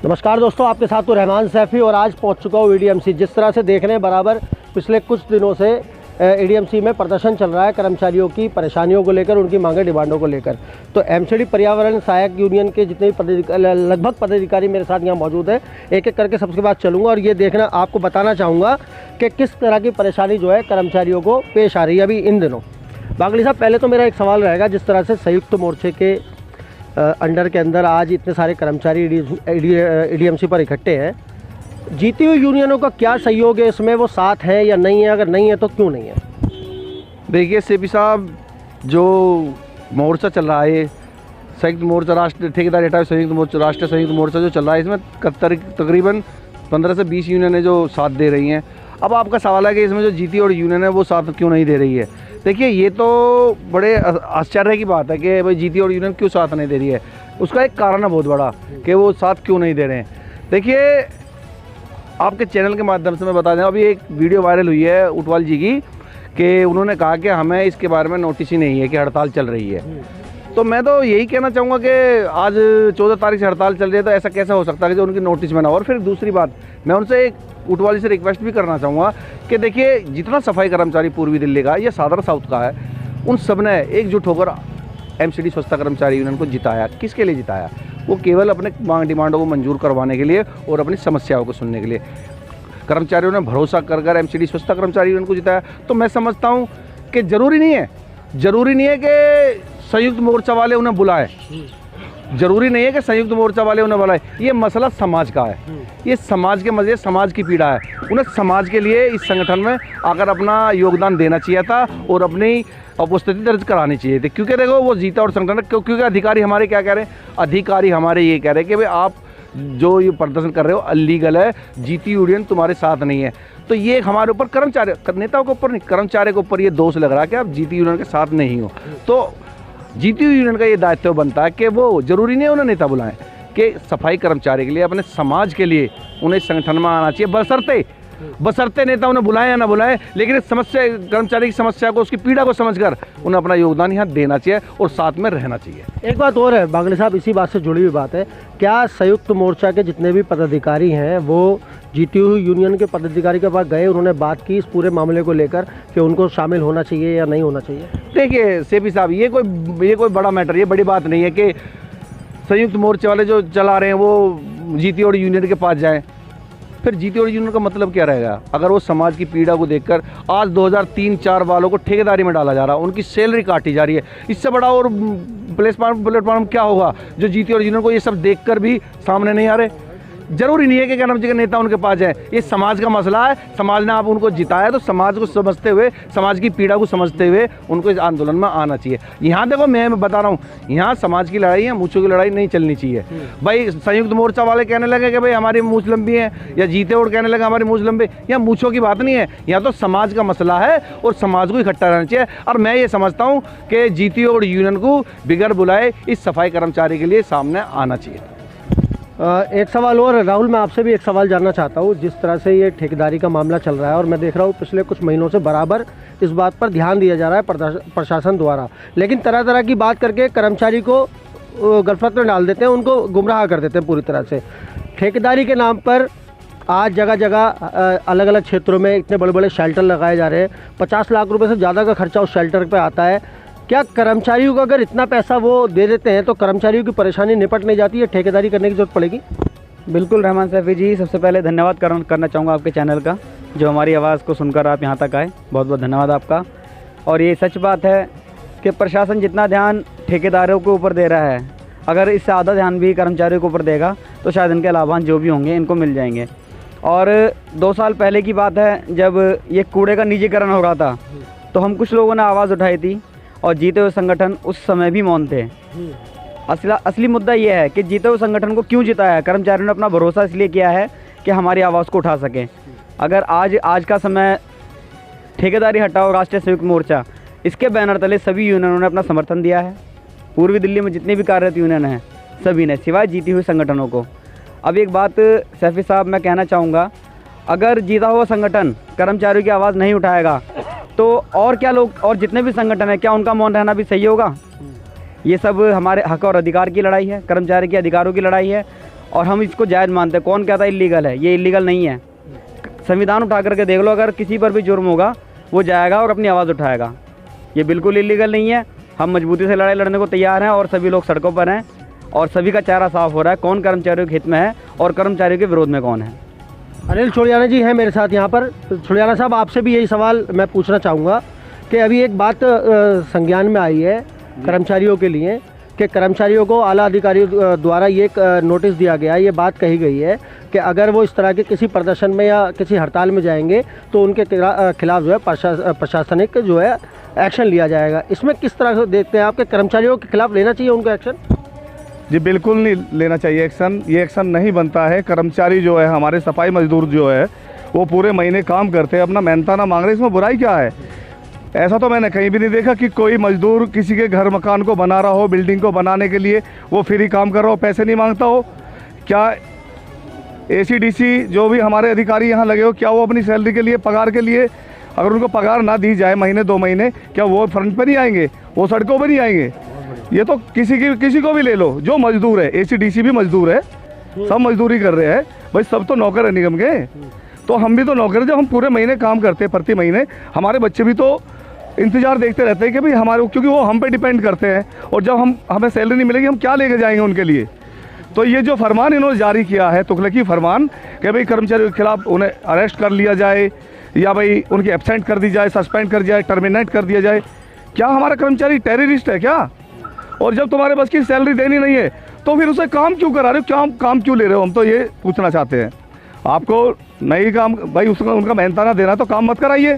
नमस्कार दोस्तों, आपके साथ तो रहमान सैफ़ी और आज पहुंच चुका हूँ ईडीएमसी। जिस तरह से देख रहे हैं बराबर पिछले कुछ दिनों से ईडीएमसी में प्रदर्शन चल रहा है कर्मचारियों की परेशानियों को लेकर, उनकी मांगे डिमांडों को लेकर। तो एमसीडी पर्यावरण सहायक यूनियन के जितने भी लगभग पदाधिकारी मेरे साथ यहाँ मौजूद है, एक एक करके सबके बाद चलूँगा और ये देखना आपको बताना चाहूँगा कि किस तरह की परेशानी जो है कर्मचारियों को पेश आ रही है अभी इन दिनों। बागली साहब, पहले तो मेरा एक सवाल रहेगा, जिस तरह से संयुक्त मोर्चे के अंडर के अंदर आज इतने सारे कर्मचारी ईडीएमसी पर इकट्ठे हैं, जीती हुई यूनियनों का क्या सहयोग है इसमें? वो साथ है या नहीं है? अगर नहीं है तो क्यों नहीं है? देखिए सेपी साहब, जो मोर्चा चल रहा है, संयुक्त मोर्चा राष्ट्र ठेकेदार हटाओ संयुक्त मोर्चा राष्ट्रीय संयुक्त मोर्चा जो चल रहा है, इसमें तकरीबन 15 से 20 यूनियनें जो साथ दे रही हैं। अब आपका सवाल है कि इसमें जो जीती और यूनियन है वो साथ क्यों नहीं दे रही है। देखिए, ये तो बड़े आश्चर्य की बात है कि भाई जीती और यूनियन क्यों साथ नहीं दे रही है। उसका एक कारण है बहुत बड़ा कि वो साथ क्यों नहीं दे रहे हैं। देखिए, आपके चैनल के माध्यम से मैं बता दें, अभी एक वीडियो वायरल हुई है ऊटवाल जी की कि उन्होंने कहा कि हमें इसके बारे में नोटिस ही नहीं है कि हड़ताल चल रही है। तो मैं तो यही कहना चाहूँगा कि आज 14 तारीख से हड़ताल चल रही है, तो ऐसा कैसा हो सकता है कि जो उनकी नोटिस में ना हो। और फिर दूसरी बात, मैं उनसे एक ऊटवाली से रिक्वेस्ट भी करना चाहूँगा कि देखिए, जितना सफाई कर्मचारी पूर्वी दिल्ली का या साधारण साउथ का है, उन सब ने एकजुट होकर एमसीडी स्वच्छता कर्मचारी यूनियन को जिताया। किसके लिए जिताया? वो केवल अपने मांग डिमांडों को मंजूर करवाने के लिए और अपनी समस्याओं को सुनने के लिए। कर्मचारियों ने भरोसा कर एमसीडी स्वच्छता कर्मचारी यूनियन को जिताया। तो मैं समझता हूँ कि ज़रूरी नहीं है कि संयुक्त मोर्चा वाले उन्हें बुलाएं, ज़रूरी नहीं है कि संयुक्त मोर्चा वाले उन्हें बुलाएं। ये मसला समाज का है, ये समाज के मजे, समाज की पीड़ा है। उन्हें समाज के लिए इस संगठन में आकर अपना योगदान देना चाहिए था और अपनी उपस्थिति दर्ज करानी चाहिए थी। क्योंकि देखो, वो जीता और संगठन, क्योंकि अधिकारी हमारे क्या कह रहे हैं? अधिकारी हमारे ये कह रहे हैं कि भाई आप जो ये प्रदर्शन कर रहे हो अलीगल है, जीती यूनियन तुम्हारे साथ नहीं है। तो ये हमारे ऊपर कर्मचारी, नेताओं के ऊपर नहीं, कर्मचारी के ऊपर ये दोष लग रहा है कि आप जीती यूनियन के साथ नहीं हो। तो जीती हुई यूनियन का ये दायित्व बनता है कि वो ज़रूरी नहीं है उन्हें नेता बुलाएं, कि सफाई कर्मचारी के लिए, अपने समाज के लिए उन्हें संगठन में आना चाहिए। बशर्ते नेता उन्हें बुलाएं या ना बुलाएं, लेकिन इस समस्या, कर्मचारी की समस्या को, उसकी पीड़ा को समझकर उन्हें अपना योगदान यहाँ देना चाहिए और साथ में रहना चाहिए। एक बात और है बागले साहब, इसी बात से जुड़ी हुई बात है, क्या संयुक्त मोर्चा के जितने भी पदाधिकारी हैं वो जीती हुई यूनियन के पदाधिकारी के पास गए, उन्होंने बात की इस पूरे मामले को लेकर कि उनको शामिल होना चाहिए या नहीं होना चाहिए? देखिए सेपी साहब, ये कोई बड़ा मैटर, ये बड़ी बात नहीं है कि संयुक्त मोर्चे वाले जो चला रहे हैं वो जीती और यूनियन के पास जाएं। फिर जीती और यूनियन का मतलब क्या रहेगा? अगर वो समाज की पीड़ा को देखकर आज 2003-4 वालों को ठेकेदारी में डाला जा रहा है, उनकी सैलरी काटी जा रही है, इससे बड़ा और प्लेटफॉर्म क्या होगा जो जीती और यूनियन को ये सब देखकर भी सामने नहीं आ रहे? जरूरी नहीं है कि कर्मचारी के नेता उनके पास जाए। ये समाज का मसला है, समाज ने आप उनको जिताया, तो समाज को समझते हुए, समाज की पीड़ा को समझते हुए उनको इस आंदोलन में आना चाहिए। यहाँ देखो, मैं बता रहा हूँ, यहाँ समाज की लड़ाई है, मूँछों की लड़ाई नहीं चलनी चाहिए। भाई संयुक्त मोर्चा वाले कहने लगे कि भाई हमारी मूँछ लंबी है, या जीते और कहने लगे हमारी मूँछ लंबी, यहाँ मूँछों की बात नहीं है, यहाँ तो समाज का मसला है और समाज को इकट्ठा रहना चाहिए। और मैं ये समझता हूँ कि जीती और यूनियन को बिगड़ बुलाए इस सफाई कर्मचारी के लिए सामने आना चाहिए। एक सवाल और राहुल, मैं आपसे भी एक सवाल जानना चाहता हूँ। जिस तरह से ये ठेकेदारी का मामला चल रहा है और मैं देख रहा हूँ पिछले कुछ महीनों से बराबर इस बात पर ध्यान दिया जा रहा है प्रशासन द्वारा, लेकिन तरह तरह की बात करके कर्मचारी को गलफत में डाल देते हैं, उनको गुमराह कर देते हैं पूरी तरह से। ठेकेदारी के नाम पर आज जगह जगह अलग अलग क्षेत्रों में इतने बड़े बड़े शेल्टर लगाए जा रहे हैं, 50 लाख रुपये से ज़्यादा का खर्चा उस शेल्टर पर आता है। क्या कर्मचारियों को अगर इतना पैसा वो दे देते हैं तो कर्मचारियों की परेशानी निपट नहीं जाती है? ठेकेदारी करने की ज़रूरत पड़ेगी? बिल्कुल रहमान सैफ़ी जी, सबसे पहले धन्यवाद करना चाहूँगा आपके चैनल का, जो हमारी आवाज़ को सुनकर आप यहाँ तक आए, बहुत बहुत धन्यवाद आपका। और ये सच बात है कि प्रशासन जितना ध्यान ठेकेदारों के ऊपर दे रहा है, अगर इससे आधा ध्यान भी कर्मचारियों के ऊपर देगा तो शायद इनके लाभांश जो भी होंगे इनको मिल जाएंगे। और 2 साल पहले की बात है, जब ये कूड़े का निजीकरण हो रहा था, तो हम कुछ लोगों ने आवाज़ उठाई थी और जीते हुए संगठन उस समय भी मौन थे। असली मुद्दा ये है कि जीते हुए संगठन को क्यों जिताया है? कर्मचारियों ने अपना भरोसा इसलिए किया है कि हमारी आवाज़ को उठा सकें। अगर आज का समय ठेकेदारी हटाओ राष्ट्रीय संयुक्त मोर्चा, इसके बैनर तले सभी यूनियनों ने अपना समर्थन दिया है। पूर्वी दिल्ली में जितनी भी कार्यरत यूनियन हैं सभी ने, सिवाय जीती हुई संगठनों को। अब एक बात सैफ़ी साहब मैं कहना चाहूँगा, अगर जीता हुआ संगठन कर्मचारियों की आवाज़ नहीं उठाएगा तो और क्या लोग, और जितने भी संगठन हैं, क्या उनका मौन रहना भी सही होगा? ये सब हमारे हक और अधिकार की लड़ाई है, कर्मचारी के अधिकारों की लड़ाई है। और हम इसको जायज़ मानते हैं। कौन कहता है इलीगल है? ये इलीगल नहीं है। संविधान उठा करके देख लो, अगर किसी पर भी जुर्म होगा वो जाएगा और अपनी आवाज़ उठाएगा। ये बिल्कुल इलीगल नहीं है। हम मजबूती से लड़ाई लड़ने को तैयार हैं और सभी लोग सड़कों पर हैं और सभी का चेहरा साफ हो रहा है कौन कर्मचारियों के हित में है और कर्मचारियों के विरोध में कौन है। अनिल छोड़ियाना जी हैं मेरे साथ यहाँ पर। छोड़ियाना साहब, आपसे भी यही सवाल मैं पूछना चाहूँगा कि अभी एक बात संज्ञान में आई है कर्मचारियों के लिए कि कर्मचारियों को आला अधिकारियों द्वारा ये नोटिस दिया गया है, ये बात कही गई है कि अगर वो इस तरह के किसी प्रदर्शन में या किसी हड़ताल में जाएंगे तो उनके खिलाफ जो है प्रशासनिक जो है एक्शन लिया जाएगा। इसमें किस तरह से देखते हैं आपके कर्मचारियों के खिलाफ लेना चाहिए उनका एक्शन? जी बिल्कुल नहीं लेना चाहिए एक्शन। ये एक्शन नहीं बनता है। कर्मचारी जो है, हमारे सफाई मजदूर जो है, वो पूरे महीने काम करते हैं, अपना मेहनताना मांग रहे हैं। इसमें बुराई क्या है? ऐसा तो मैंने कहीं भी नहीं देखा कि कोई मजदूर किसी के घर मकान को बना रहा हो, बिल्डिंग को बनाने के लिए वो फ्री काम कर रहा हो, पैसे नहीं मांगता हो। क्या ACDC जो भी हमारे अधिकारी यहाँ लगे हो, क्या वो अपनी सैलरी के लिए, पगार के लिए, अगर उनको पगार ना दी जाए महीने 2 महीने, क्या वो फ्रंट पर नहीं आएंगे? वो सड़कों पर नहीं आएंगे? ये तो किसी को भी ले लो जो मजदूर है, ACDC भी मजदूर है, सब मजदूरी कर रहे हैं भाई, सब तो नौकर है निगम के। तो हम भी तो नौकर हैं, जब हम पूरे महीने काम करते हैं प्रति महीने। हमारे बच्चे भी तो इंतजार देखते रहते हैं कि भाई हमारे, क्योंकि वो हम पे डिपेंड करते हैं और जब हमें सैलरी नहीं मिलेगी हम क्या लेके जाएंगे उनके लिए। तो ये जो फरमान इन्होंने जारी किया है, तुगलकी फरमान, कि भाई कर्मचारियों के खिलाफ उन्हें अरेस्ट कर लिया जाए या भाई उनकी एब्सेंट कर दी जाए, सस्पेंड कर दिया जाए, टर्मिनेट कर दिया जाए। क्या हमारा कर्मचारी टेररिस्ट है क्या? और जब तुम्हारे बस की सैलरी देनी नहीं है तो फिर उसे काम क्यों करा रहे हो, क्या काम क्यों ले रहे हो? हम तो ये पूछना चाहते हैं। आपको नहीं काम भाई उनका मेहनताना देना तो काम मत कराइए।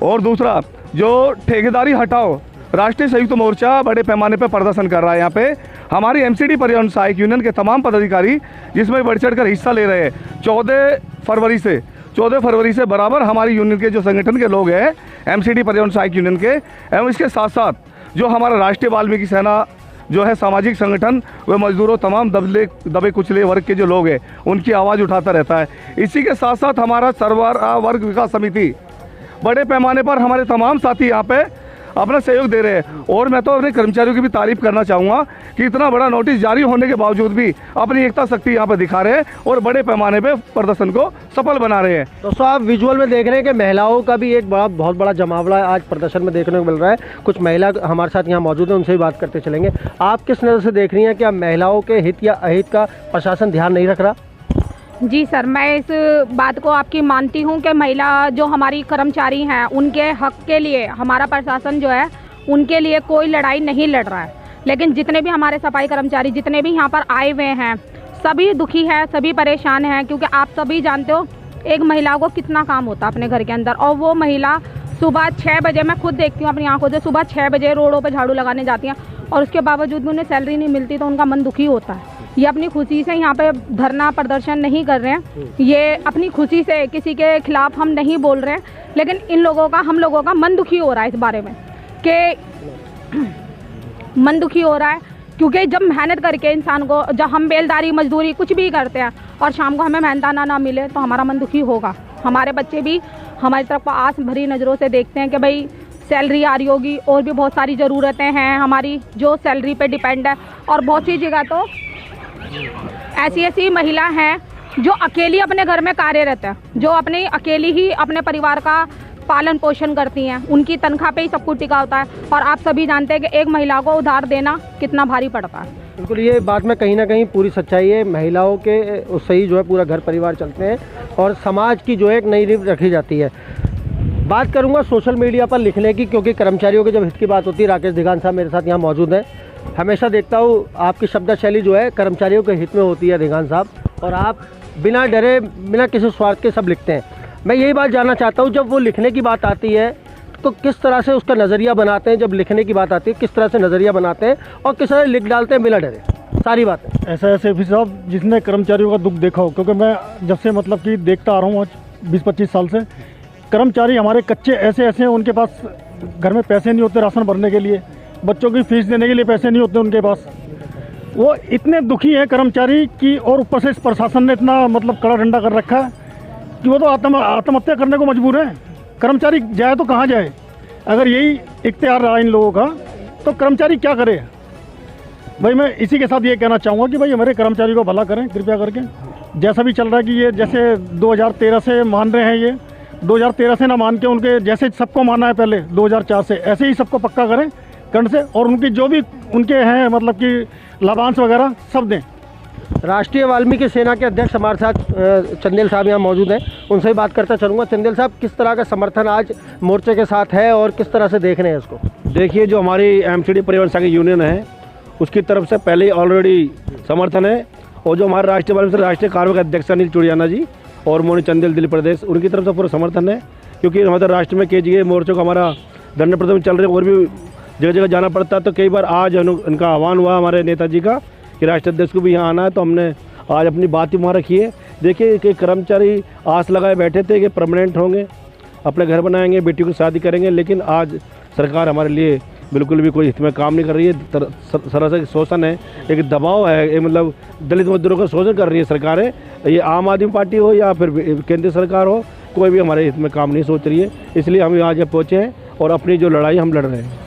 और दूसरा, जो ठेकेदारी हटाओ, राष्ट्रीय संयुक्त मोर्चा बड़े पैमाने पर प्रदर्शन कर रहा है। यहाँ पे हमारी MCD परिवहन सहायक यूनियन के तमाम पदाधिकारी जिसमें बढ़ चढ़ कर हिस्सा ले रहे हैं। 14 फरवरी से बराबर हमारी यूनियन के जो संगठन के लोग हैं, MCD परिवहन सहायक यूनियन के, एवं इसके साथ साथ जो हमारा राष्ट्रीय वाल्मीकि सेना जो है सामाजिक संगठन, वे मजदूरों तमाम दबे कुचले वर्ग के जो लोग हैं उनकी आवाज़ उठाता रहता है। इसी के साथ साथ हमारा सर्वहारा वर्ग विकास समिति, बड़े पैमाने पर हमारे तमाम साथी यहाँ पे अपना सहयोग दे रहे हैं। और मैं तो अपने कर्मचारियों की भी तारीफ करना चाहूँगा कि इतना बड़ा नोटिस जारी होने के बावजूद भी अपनी एकता शक्ति यहाँ पर दिखा रहे हैं और बड़े पैमाने पे प्रदर्शन को सफल बना रहे हैं। दोस्तों, आप विजुअल में देख रहे हैं कि महिलाओं का भी एक बहुत बड़ा जमावड़ा आज प्रदर्शन में देखने को मिल रहा है। कुछ महिला हमारे साथ यहाँ मौजूद है, उनसे भी बात करते चलेंगे। आप किस नज़र से देख रही हैं, क्या महिलाओं के हित या अहित का प्रशासन ध्यान नहीं रख रहा? जी सर, मैं इस बात को आपकी मानती हूँ कि महिला जो हमारी कर्मचारी हैं उनके हक के लिए हमारा प्रशासन जो है उनके लिए कोई लड़ाई नहीं लड़ रहा है। लेकिन जितने भी हमारे सफाई कर्मचारी जितने भी यहाँ पर आए हुए हैं सभी दुखी हैं, सभी परेशान हैं, क्योंकि आप सभी जानते हो एक महिला को कितना काम होता है अपने घर के अंदर। और वो महिला सुबह 6 बजे, मैं खुद देखती हूँ अपनी आंखों से, सुबह 6 बजे रोडों पर झाड़ू लगाने जाती हैं और उसके बावजूद भी उन्हें सैलरी नहीं मिलती, तो उनका मन दुखी होता है। ये अपनी खुशी से यहाँ पे धरना प्रदर्शन नहीं कर रहे हैं, ये अपनी खुशी से किसी के खिलाफ हम नहीं बोल रहे हैं, लेकिन हम लोगों का मन दुखी हो रहा है इस बारे में कि मन दुखी हो रहा है, क्योंकि जब मेहनत करके इंसान को, जब हम बेलदारी मजदूरी कुछ भी करते हैं और शाम को हमें मेहनताना ना मिले तो हमारा मन दुखी होगा। हमारे बच्चे भी हमारी तरफ आस भरी नज़रों से देखते हैं कि भाई सैलरी आ रही होगी, और भी बहुत सारी ज़रूरतें हैं हमारी जो सैलरी पे डिपेंड है। और बहुत सी जगह तो ऐसी महिला हैं जो अकेली अपने घर में कार्यरत है, जो अपनी अकेली ही अपने परिवार का पालन पोषण करती हैं, उनकी तनख्वाह पे ही सब कुछ टिका होता है। और आप सभी जानते हैं कि एक महिला को उधार देना कितना भारी पड़ता है। बिल्कुल, ये बात में कहीं ना कहीं पूरी सच्चाई है। महिलाओं के उससे ही जो है पूरा घर परिवार चलते हैं और समाज की जो है एक नई नींव रखी जाती है। बात करूंगा सोशल मीडिया पर लिखने की, क्योंकि कर्मचारियों के जब हित की बात होती है, राकेश दिगान साहब मेरे साथ यहाँ मौजूद हैं। हमेशा देखता हूँ आपकी शब्द शैली जो है कर्मचारियों के हित में होती है दिगान साहब, और आप बिना डरे बिना किसी स्वार्थ के सब लिखते हैं। मैं यही बात जानना चाहता हूँ, जब वो लिखने की बात आती है तो किस तरह से उसका नज़रिया बनाते हैं, जब लिखने की बात आती है किस तरह से नज़रिया बनाते हैं और किस तरह लिख डालते हैं बिना डरे सारी बातें? ऐसे भी साहब जिसने कर्मचारियों का दुख देखा हो, क्योंकि मैं जब से मतलब कि देखता आ रहा हूँ आज 20-25 साल से, कर्मचारी हमारे कच्चे ऐसे हैं, उनके पास घर में पैसे नहीं होते राशन भरने के लिए, बच्चों की फीस देने के लिए पैसे नहीं होते उनके पास। वो इतने दुखी हैं कर्मचारी की, और ऊपर से इस प्रशासन ने इतना मतलब कड़ा डंडा कर रखा है कि वो तो आत्महत्या करने को मजबूर है। कर्मचारी जाए तो कहाँ जाए? अगर यही इख्तियार रहा इन लोगों का तो कर्मचारी क्या करे? भाई मैं इसी के साथ ये कहना चाहूँगा कि भाई हमारे कर्मचारियों को भला करें कृपया करके। जैसा भी चल रहा है कि ये जैसे 2013 से मान रहे हैं, ये 2013 से ना मान के उनके जैसे सबको माना है पहले 2004 से, ऐसे ही सबको पक्का करें कर्ण से, और उनकी जो भी उनके हैं मतलब कि लाभांश वगैरह सब दें। राष्ट्रीय वाल्मीकि सेना के अध्यक्ष हमारे साथ चंदेल साहब यहाँ मौजूद हैं, उनसे ही बात करता चलूँगा। चंदेल साहब, किस तरह का समर्थन आज मोर्चे के साथ है और किस तरह से देख रहे हैं इसको? देखिए, जो हमारी एमसीडी परिवहन संघ यूनियन है उसकी तरफ से पहले ही ऑलरेडी समर्थन है, और जो हमारे राष्ट्रीय कार्मिक अध्यक्ष अनिल चुड़ियाना जी और मोनी चंदेल दिल्ली प्रदेश, उनकी तरफ से पूरा समर्थन है। क्योंकि हमारे राष्ट्र में KGA मोर्चों का हमारा धरना प्रदर्शन चल रहे हैं और भी जगह जगह जाना पड़ता है। तो कई बार आज उनका आह्वान हुआ हमारे नेताजी का कि राष्ट्रीय अध्यक्ष को भी यहाँ आना है, तो हमने आज अपनी बात ही वहाँ रखी है। देखिए कि कर्मचारी आस लगाए बैठे थे कि परमानेंट होंगे, अपने घर बनाएंगे, बेटियों की शादी करेंगे, लेकिन आज सरकार हमारे लिए बिल्कुल भी कोई हित में काम नहीं कर रही है। सरासर शोषण है, एक दबाव है, एक मतलब दलित मजदूरों का शोषण कर रही है सरकारें। ये आम आदमी पार्टी हो या फिर केंद्रीय सरकार हो, कोई भी हमारे हित में काम नहीं सोच रही है। इसलिए हम आज पहुँचे हैं और अपनी जो लड़ाई हम लड़ रहे हैं।